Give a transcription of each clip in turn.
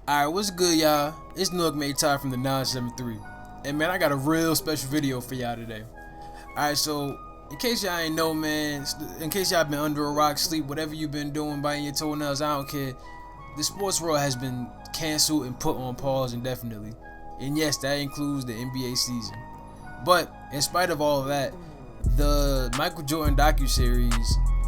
Alright, what's good, y'all? It's Nook Made Ty from the 973. And man, I got a real special video for y'all today. Alright, so in case y'all ain't know, man, in case y'all been under a rock, sleep, whatever you been doing, biting your toenails, I don't care. The sports world has been canceled and put on pause indefinitely. And yes, that includes the NBA season. But in spite of all of that, the Michael Jordan docuseries,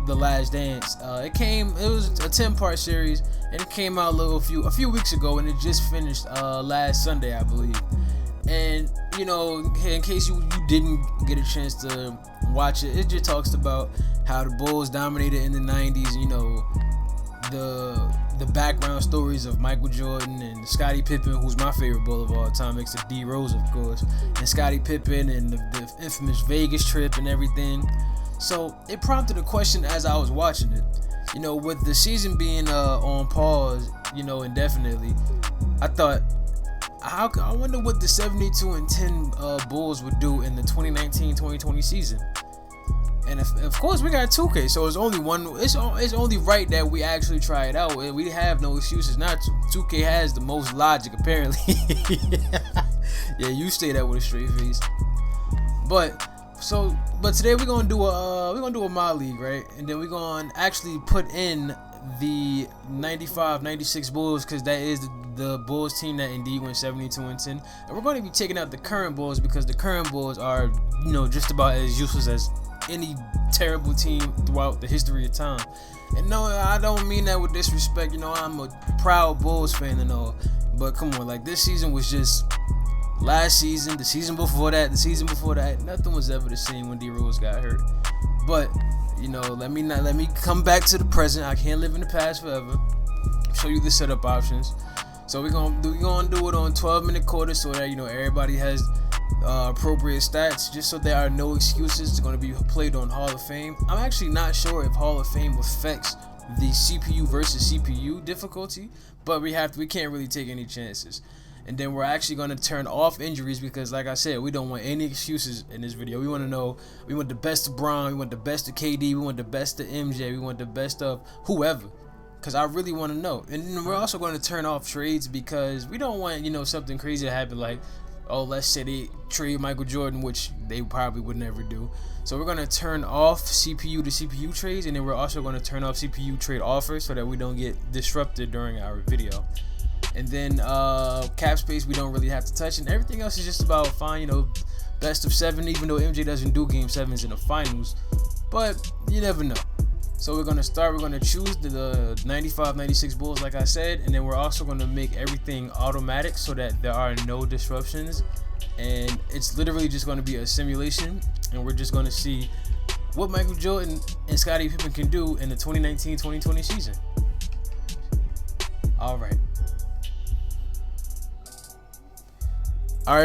The Last Dance, it was a 10-part series, and it came out a few weeks ago, and it just finished last Sunday, I believe. And you know, in case you didn't get a chance to watch it, it just talks about how the Bulls dominated in the 90s, you know, the background stories of Michael Jordan and Scottie Pippen, who's my favorite Bull of all time, next to D Rose, of course, and Scottie Pippen and the infamous Vegas trip and everything. So it prompted a question as I was watching it. You know, with the season being on pause, you know, indefinitely, I thought, I wonder what the 72-10 Bulls would do in the 2019-2020 season. And of course we got 2K, so it's only one. It's only right that we actually try it out. We have no excuses not to. 2K has the most logic, apparently. Yeah, you say that with a straight face. But today we're gonna do a my league, right? And then we're gonna actually put in the 95-96 Bulls, because that is the Bulls team that indeed went 72-10. And we're going to be taking out the current Bulls, because the current Bulls are, you know, just about as useless as any terrible team throughout the history of time. And no, I don't mean that with disrespect. You know, I'm a proud Bulls fan and all, but come on, like, this season was just last season, the season before that, nothing was ever the same when D Rose got hurt. But you know, let me come back to the present. I can't live in the past forever. Show you the setup options. So we're gonna do it on 12-minute quarters, so that, you know, everybody has appropriate stats, just so there are no excuses. It's going to be played on Hall of Fame. I'm actually not sure if Hall of Fame affects the CPU versus CPU difficulty, but we can't really take any chances. And then we're actually going to turn off injuries, because like I said, we don't want any excuses in this video. We want to know, we want the best of Bron, we want the best of KD, we want the best of MJ, we want the best of whoever, because I really want to know. And then we're also going to turn off trades, because we don't want, you know, something crazy to happen, like, oh, let's say they trade Michael Jordan, which they probably would never do. So we're going to turn off CPU to CPU trades, and then we're also going to turn off CPU trade offers, so that we don't get disrupted during our video. And then cap space we don't really have to touch, and everything else is just about fine, you know, best of 7, even though MJ doesn't do game 7s in the finals, but you never know. So we're going to choose the 95-96 Bulls, like I said, and then we're also going to make everything automatic so that there are no disruptions, and it's literally just going to be a simulation, and we're just going to see what Michael Jordan and Scottie Pippen can do in the 2019-2020 season. Alright,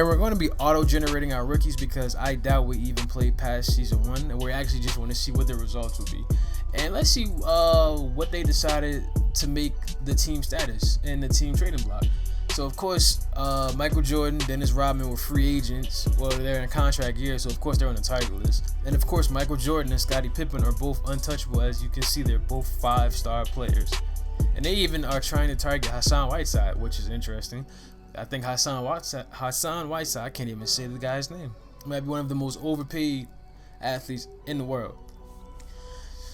we're going to be auto-generating our rookies, because I doubt we even played past season 1, and we actually just want to see what the results will be. And let's see what they decided to make the team status and the team trading block. So of course, Michael Jordan, Dennis Rodman were free agents. Well, they're in contract years, so of course they're on the target list. And of course, Michael Jordan and Scottie Pippen are both untouchable. As you can see, they're both 5-star players. And they even are trying to target Hassan Whiteside, which is interesting. I think Hassan Whiteside, I can't even say the guy's name, might be one of the most overpaid athletes in the world.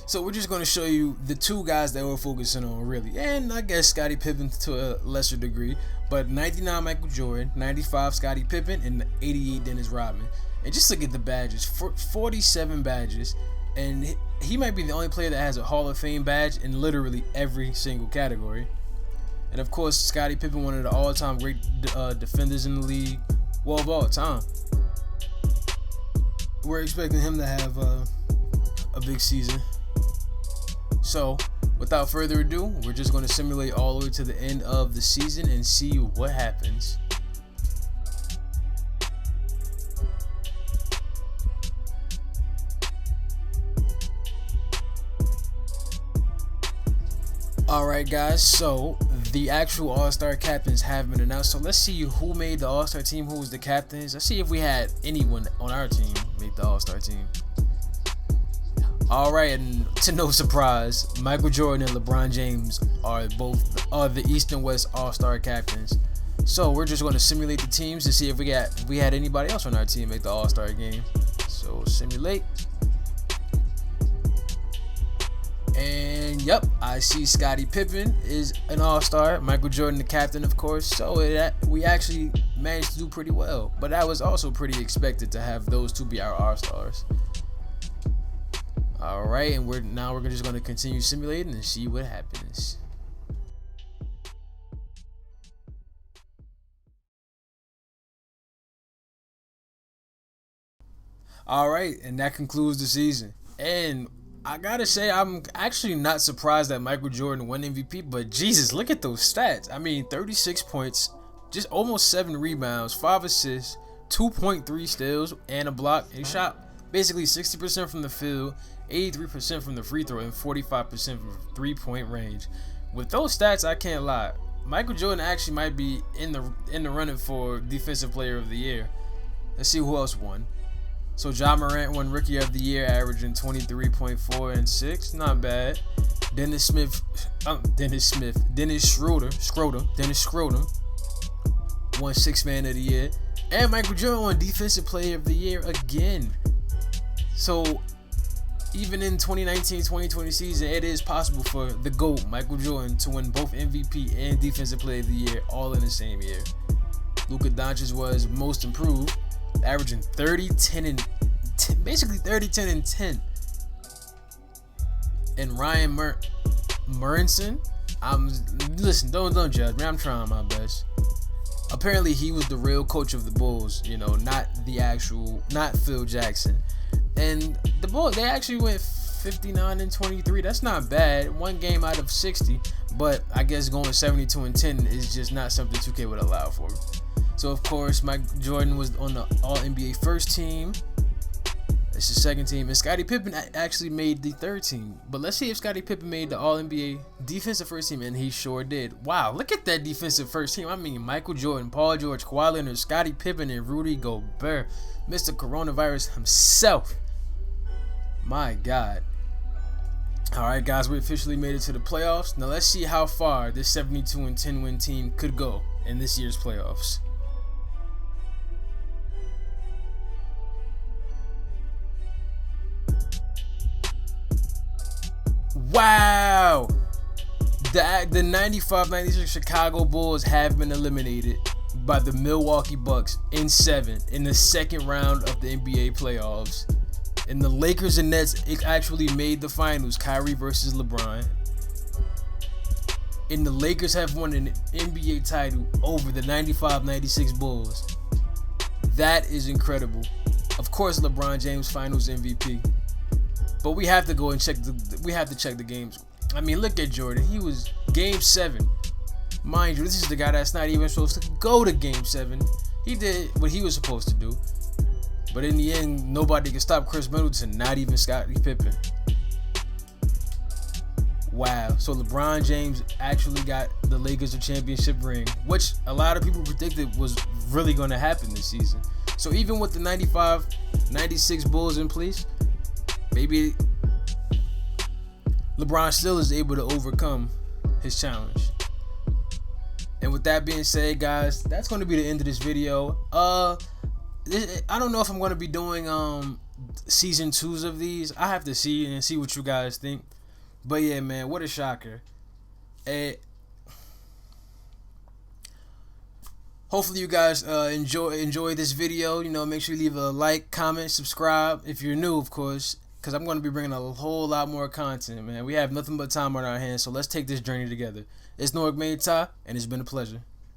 So we're just going to show you the two guys that we're focusing on, really, and I guess Scottie Pippen to a lesser degree, but 99 Michael Jordan, 95 Scottie Pippen, and 88 Dennis Rodman. And just look at the badges, 47 badges, and he might be the only player that has a Hall of Fame badge in literally every single category. And of course, Scottie Pippen, one of the all-time great defenders in the league, well, of all time. We're expecting him to have a big season. So, without further ado, we're just going to simulate all the way to the end of the season and see what happens. Alright guys, so the actual All-Star captains have been announced. So let's see who made the All-Star team, who was the captains. Let's see if we had anyone on our team make the All-Star team. All right, and to no surprise, Michael Jordan and LeBron James are both the East and West All-Star captains. So we're just going to simulate the teams to see if we had anybody else on our team make the All-Star game. So simulate. And yep, I see Scottie Pippen is an All-Star. Michael Jordan, the captain, of course. So we actually managed to do pretty well. But that was also pretty expected to have those two be our All-Stars. All right, and we're just going to continue simulating and see what happens. All right, and that concludes the season. And I gotta say, I'm actually not surprised that Michael Jordan won MVP, but Jesus, look at those stats. I mean, 36 points, just almost 7 rebounds, 5 assists, 2.3 steals, and a block. He shot basically 60% from the field, 83% from the free throw, and 45% from three-point range. With those stats, I can't lie. Michael Jordan actually might be in the running for Defensive Player of the Year. Let's see who else won. So Ja Morant won Rookie of the Year, averaging 23.4 and 6. Not bad. Dennis Schroeder won Sixth Man of the Year. And Michael Jordan won Defensive Player of the Year again. So even in 2019-2020 season, it is possible for the GOAT, Michael Jordan, to win both MVP and Defensive Player of the Year all in the same year. Luka Doncic was Most Improved, averaging 30, 10, and 10, basically 30, 10, and 10. And Ryan Murrenson, listen, don't judge me. I'm trying my best. Apparently, he was the real coach of the Bulls. You know, not Phil Jackson. And the Bulls, they actually went 59 and 23. That's not bad. One game out of 60. But I guess going 72 and 10 is just not something 2K would allow for. So, of course, Mike Jordan was on the All-NBA first team. It's the second team. And Scottie Pippen actually made the third team. But let's see if Scottie Pippen made the All-NBA defensive first team. And he sure did. Wow, look at that defensive first team. I mean, Michael Jordan, Paul George, Kawhi Leonard, Scottie Pippen, and Rudy Gobert. Mr. Coronavirus himself. My God. Alright, guys, we officially made it to the playoffs. Now, let's see how far this 72 and 10 win team could go in this year's playoffs. Wow! The 95-96 Chicago Bulls have been eliminated by the Milwaukee Bucks in 7 in the second round of the NBA playoffs. And the Lakers and Nets actually made the finals, Kyrie versus LeBron. And the Lakers have won an NBA title over the 95-96 Bulls. That is incredible. Of course, LeBron James Finals MVP. But we have to go and check the games. I mean, look at Jordan. He was Game 7. Mind you, this is the guy that's not even supposed to go to Game 7. He did what he was supposed to do. But in the end, nobody can stop Chris Middleton, not even Scottie Pippen. Wow. So LeBron James actually got the Lakers a championship ring, which a lot of people predicted was really going to happen this season. So even with the 95-96 Bulls in place, maybe LeBron still is able to overcome his challenge. And with that being said, guys, that's going to be the end of this video. I don't know if I'm going to be doing season 2s of these. I have to see what you guys think. But yeah, man, what a shocker. Hopefully you guys enjoy this video. You know, make sure you leave a like, comment, subscribe if you're new, of course, because I'm going to be bringing a whole lot more content, man. We have nothing but time on our hands, so let's take this journey together. It's Enyer Gonzalez, and it's been a pleasure.